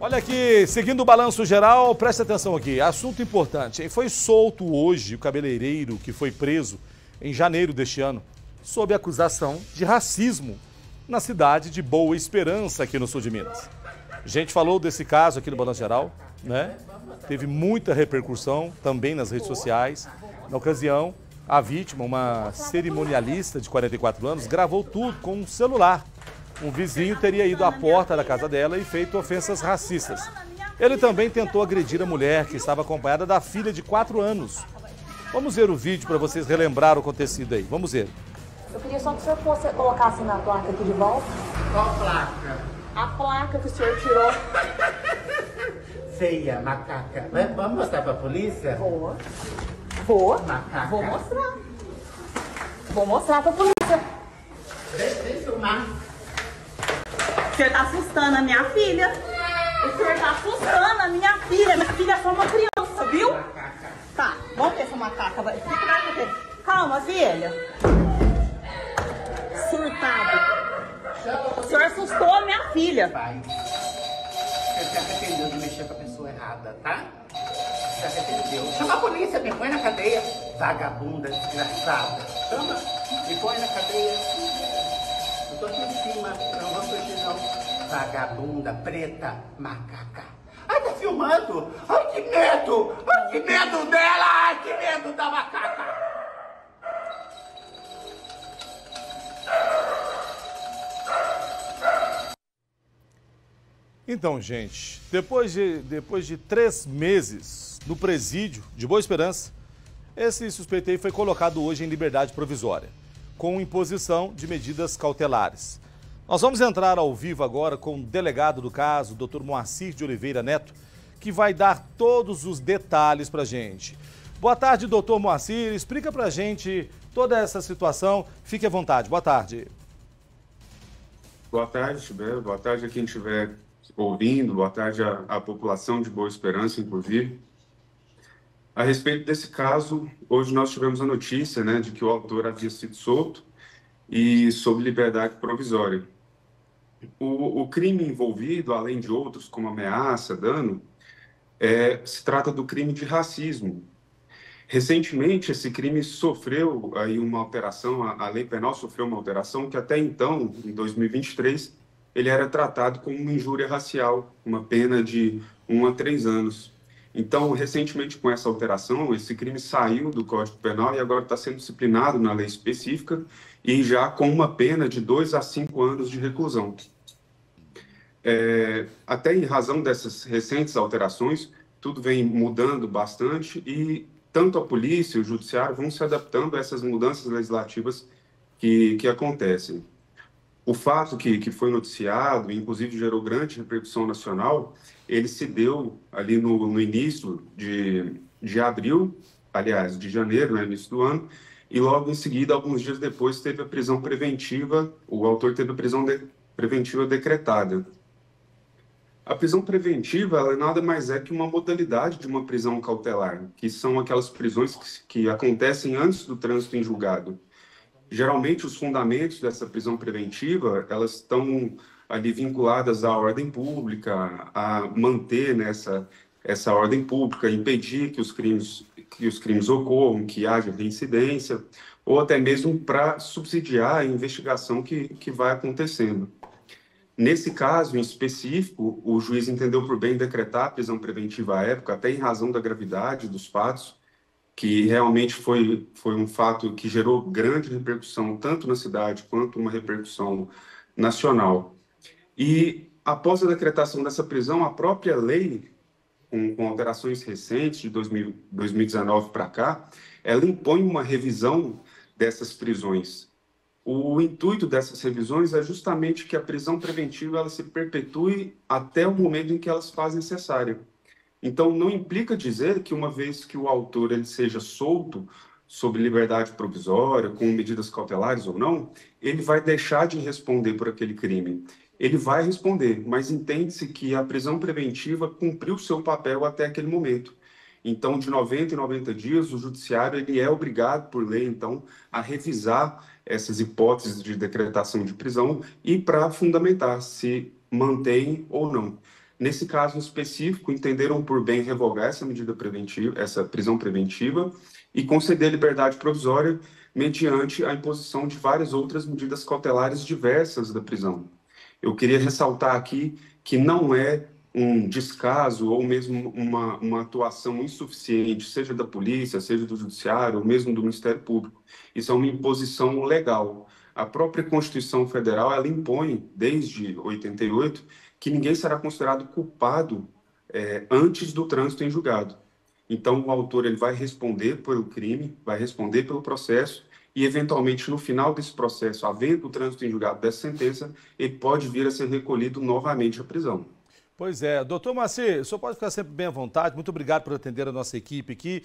Olha aqui, seguindo o balanço geral, preste atenção aqui, assunto importante, hein? Foi solto hoje o cabeleireiro que foi preso em janeiro deste ano, sob acusação de racismo na cidade de Boa Esperança, aqui no sul de Minas. A gente falou desse caso aqui no balanço geral, né? Teve muita repercussão também nas redes sociais. Na ocasião, a vítima, uma cerimonialista de 44 anos, gravou tudo com um celular. Um vizinho teria ido à porta da casa dela e feito ofensas racistas. Ele também tentou agredir a mulher, que estava acompanhada da filha de 4 anos. Vamos ver o vídeo para vocês relembrar o acontecido aí. Vamos ver. Eu queria só que o senhor fosse colocasse na placa aqui de volta. Qual placa? A placa que o senhor tirou. Feia, macaca. Vamos mostrar pra polícia? Vou. Macaca. Vou mostrar. Vou mostrar pra polícia. Vem filmar. O senhor tá assustando a minha filha. O senhor tá assustando a minha filha. Minha filha é só uma criança, viu? Macaca. Tá, vamos ver essa macaca. O que vai acontecer? Calma, filha. Surtado. O senhor assustou a minha filha. Vai. Você se arrependeu de mexer com a pessoa errada, tá? Se arrependeu. Chama a polícia, me põe na cadeia. Vagabunda, desgraçada. Chama, me põe na cadeia. Eu tô aqui em cima, não vou fugir não. Vagabunda, preta, macaca. Ai, tá filmando. Ai, que medo. Ai, que medo dela. Ai, que medo da macaca. Então, gente, depois de 3 meses no presídio de Boa Esperança, esse suspeito aí foi colocado hoje em liberdade provisória, com imposição de medidas cautelares. Nós vamos entrar ao vivo agora com o delegado do caso, o Dr. Moacir de Oliveira Neto, que vai dar todos os detalhes para a gente. Boa tarde, doutor Moacir, explica para a gente toda essa situação, fique à vontade. Boa tarde. Boa tarde, Tibério. Boa tarde a quem estiver ouvindo, boa tarde à população de Boa Esperança, inclusive. A respeito desse caso, hoje nós tivemos a notícia, de que o autor havia sido solto e sob liberdade provisória. O crime envolvido, além de outros, como ameaça, dano, se trata do crime de racismo. Recentemente, esse crime sofreu aí uma alteração, a lei penal sofreu uma alteração que até então, em 2023, ele era tratado como uma injúria racial, uma pena de 1 a 3 anos. Então, recentemente, com essa alteração, esse crime saiu do Código Penal e agora está sendo disciplinado na lei específica e já com uma pena de 2 a 5 anos de reclusão. Até em razão dessas recentes alterações, tudo vem mudando bastante e tanto a polícia e o judiciário vão se adaptando a essas mudanças legislativas que acontecem. O fato que foi noticiado, inclusive gerou grande repercussão nacional, ele se deu ali no início de abril, aliás, de janeiro, início do ano, e logo em seguida, alguns dias depois, teve a prisão preventiva, o autor teve a prisão preventiva decretada. A prisão preventiva, ela nada mais é que uma modalidade de uma prisão cautelar, que são aquelas prisões que acontecem antes do trânsito em julgado. Geralmente, os fundamentos dessa prisão preventiva, elas estão ali vinculadas à ordem pública, a manter essa ordem pública, impedir que os crimes ocorram, que haja reincidência, ou até mesmo para subsidiar a investigação que vai acontecendo. Nesse caso em específico, o juiz entendeu por bem decretar a prisão preventiva à época, até em razão da gravidade dos fatos, que realmente foi um fato que gerou grande repercussão, tanto na cidade quanto uma repercussão nacional. E após a decretação dessa prisão, a própria lei, com alterações recentes, de 2019 para cá, ela impõe uma revisão dessas prisões. O intuito dessas revisões é justamente que a prisão preventiva ela se perpetue até o momento em que ela se faz necessária. Então, não implica dizer que uma vez que o autor ele seja solto sob liberdade provisória, com medidas cautelares ou não, ele vai deixar de responder por aquele crime. Ele vai responder, mas entende-se que a prisão preventiva cumpriu seu papel até aquele momento. Então, de 90 em 90 dias, o judiciário ele é obrigado, por lei, então, a revisar essas hipóteses de decretação de prisão e para fundamentar se mantém ou não. Nesse caso específico, entenderam por bem revogar essa medida preventiva, essa prisão preventiva, e conceder liberdade provisória mediante a imposição de várias outras medidas cautelares diversas da prisão. Eu queria ressaltar aqui que não é um descaso ou mesmo uma atuação insuficiente, seja da polícia, seja do judiciário, ou mesmo do Ministério Público. Isso é uma imposição legal. A própria Constituição Federal, ela impõe, desde 88, que ninguém será considerado culpado antes do trânsito em julgado. Então, o autor ele vai responder pelo crime, vai responder pelo processo, e, eventualmente, no final desse processo, havendo o trânsito em julgado dessa sentença, ele pode vir a ser recolhido novamente à prisão. Pois é, doutor Moacir, o senhor pode ficar sempre bem à vontade, muito obrigado por atender a nossa equipe aqui.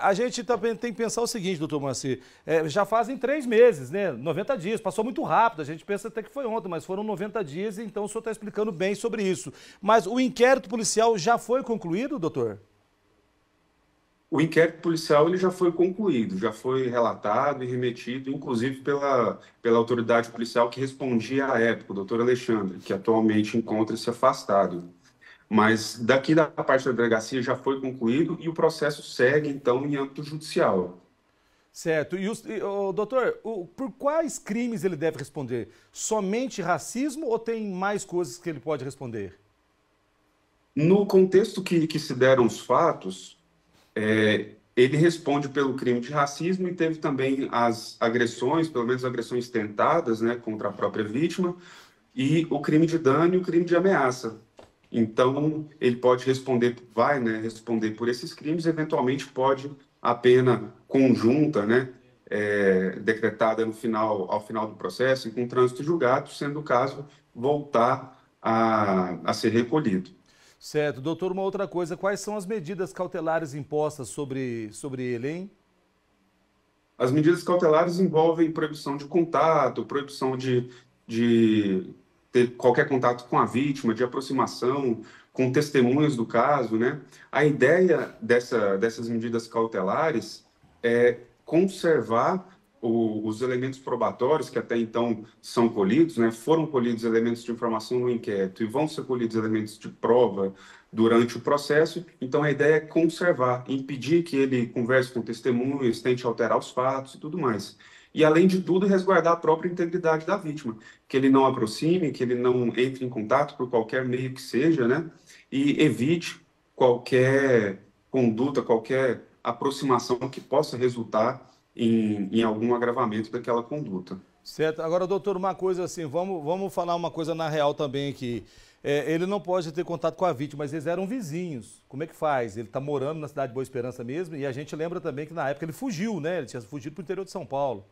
A gente também tem que pensar o seguinte, doutor Moacir, já fazem 3 meses, né, 90 dias, passou muito rápido, a gente pensa até que foi ontem, mas foram 90 dias, então o senhor está explicando bem sobre isso. Mas o inquérito policial já foi concluído, doutor? O inquérito policial ele já foi concluído, já foi relatado e remetido, inclusive pela autoridade policial que respondia à época, o doutor Alexandre, que atualmente encontra-se afastado. Mas daqui da parte da delegacia já foi concluído e o processo segue, então, em âmbito judicial. Certo. Doutor, por quais crimes ele deve responder? Somente racismo ou tem mais coisas que ele pode responder? No contexto que se deram os fatos, ele responde pelo crime de racismo e teve também as agressões, pelo menos agressões tentadas, né, contra a própria vítima, e o crime de dano e o crime de ameaça. Então, ele pode responder, vai, né, responder por esses crimes, eventualmente pode a pena conjunta, né, decretada ao final do processo e com trânsito julgado, sendo o caso voltar a ser recolhido. Certo. Doutor, uma outra coisa, quais são as medidas cautelares impostas sobre ele, hein? As medidas cautelares envolvem proibição de contato, proibição de ter qualquer contato com a vítima, de aproximação, com testemunhas do caso, né? A ideia dessas medidas cautelares é conservar os elementos probatórios que até então são colhidos, né? Foram colhidos elementos de informação no inquérito e vão ser colhidos elementos de prova durante o processo. Então, a ideia é conservar, impedir que ele converse com testemunhas, tente alterar os fatos e tudo mais. E, além de tudo, resguardar a própria integridade da vítima, que ele não aproxime, que ele não entre em contato por qualquer meio que seja, né? E evite qualquer conduta, qualquer aproximação que possa resultar em algum agravamento daquela conduta. Certo. Agora, doutor, uma coisa assim, vamos falar uma coisa na real também aqui. Ele não pode ter contato com a vítima, mas eles eram vizinhos. Como é que faz? Ele está morando na cidade de Boa Esperança mesmo, e a gente lembra também que na época ele fugiu, né? Ele tinha fugido para o interior de São Paulo.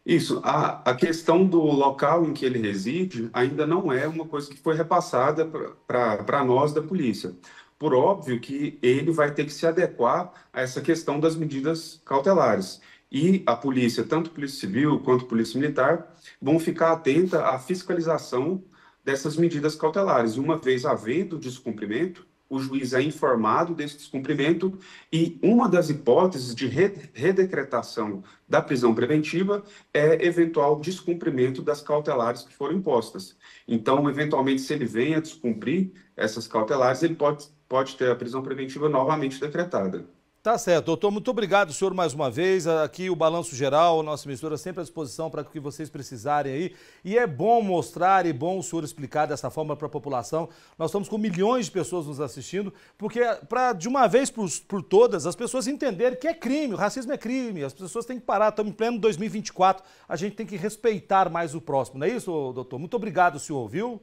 Isso, a questão do local em que ele reside ainda não é uma coisa que foi repassada para nós da polícia. Por óbvio que ele vai ter que se adequar a essa questão das medidas cautelares. E a polícia, tanto a Polícia Civil quanto a Polícia Militar, vão ficar atenta à fiscalização dessas medidas cautelares. Uma vez havendo descumprimento, o juiz é informado desse descumprimento e uma das hipóteses de redecretação da prisão preventiva é eventual descumprimento das cautelares que foram impostas. Então, eventualmente, se ele vem a descumprir essas cautelares, ele pode ter a prisão preventiva novamente decretada. Tá certo, doutor. Muito obrigado, senhor, mais uma vez. Aqui o Balanço Geral, nossa emissora sempre à disposição para o que vocês precisarem aí. E é bom mostrar e bom o senhor explicar dessa forma para a população. Nós estamos com milhões de pessoas nos assistindo, porque para de uma vez por todas as pessoas entenderem que é crime, o racismo é crime, as pessoas têm que parar. Estamos em pleno 2024, a gente tem que respeitar mais o próximo, não é isso, doutor? Muito obrigado, senhor, viu?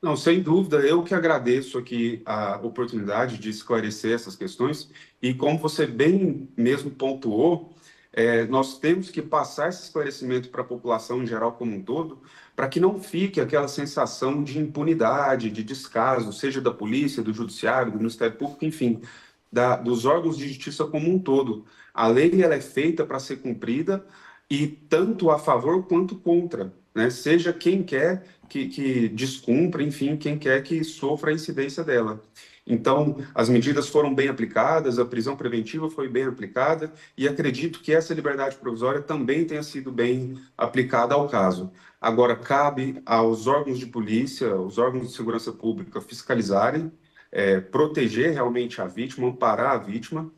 Não, sem dúvida, eu que agradeço aqui a oportunidade de esclarecer essas questões e como você bem mesmo pontuou, nós temos que passar esse esclarecimento para a população em geral como um todo, para que não fique aquela sensação de impunidade, de descaso, seja da polícia, do judiciário, do Ministério Público, enfim, dos órgãos de justiça como um todo. A lei ela é feita para ser cumprida e tanto a favor quanto contra né? Seja quem quer que descumpra, enfim, quem quer que sofra a incidência dela. Então, as medidas foram bem aplicadas, a prisão preventiva foi bem aplicada e acredito que essa liberdade provisória também tenha sido bem aplicada ao caso. Agora, cabe aos órgãos de polícia, os órgãos de segurança pública fiscalizarem, proteger realmente a vítima, amparar a vítima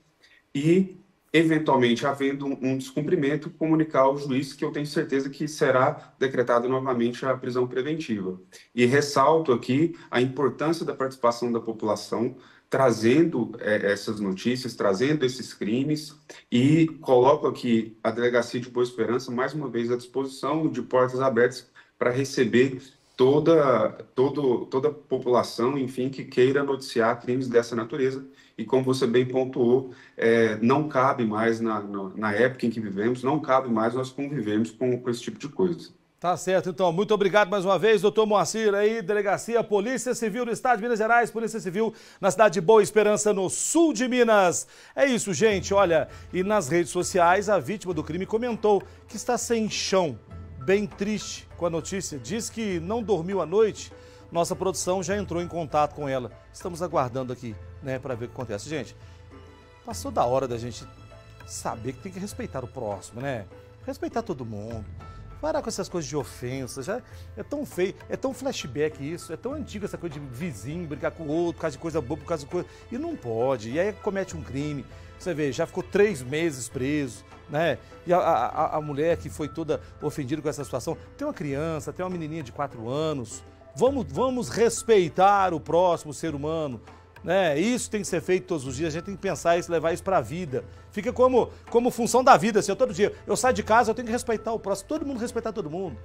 e, eventualmente, havendo um descumprimento, comunicar ao juiz, que eu tenho certeza que será decretada novamente a prisão preventiva. E ressalto aqui a importância da participação da população, trazendo essas notícias, trazendo esses crimes, e coloco aqui a Delegacia de Boa Esperança, mais uma vez, à disposição, de portas abertas, para receber toda a população, enfim, que queira noticiar crimes dessa natureza. E como você bem pontuou, não cabe mais, na época em que vivemos, não cabe mais nós convivermos com esse tipo de coisa. Tá certo, então. Muito obrigado mais uma vez, doutor Moacir, aí, Delegacia Polícia Civil do Estado de Minas Gerais, Polícia Civil na cidade de Boa Esperança, no sul de Minas. É isso, gente, olha, e nas redes sociais a vítima do crime comentou que está sem chão, bem triste com a notícia, diz que não dormiu à noite. Nossa produção já entrou em contato com ela. Estamos aguardando aqui, né, para ver o que acontece. Gente, passou da hora da gente saber que tem que respeitar o próximo, né? Respeitar todo mundo. Parar com essas coisas de ofensa, já é tão feio, é tão flashback isso, é tão antigo essa coisa de vizinho brigar com o outro, por causa de coisa boa, por causa de coisa... E não pode, e aí comete um crime. Você vê, já ficou 3 meses preso, né? E a mulher que foi toda ofendida com essa situação, tem uma criança, tem uma menininha de 4 anos... Vamos respeitar o próximo ser humano, né? Isso tem que ser feito todos os dias, a gente tem que pensar isso, levar isso para a vida. Fica como função da vida, assim, todo dia. Eu saio de casa, eu tenho que respeitar o próximo, todo mundo respeitar todo mundo.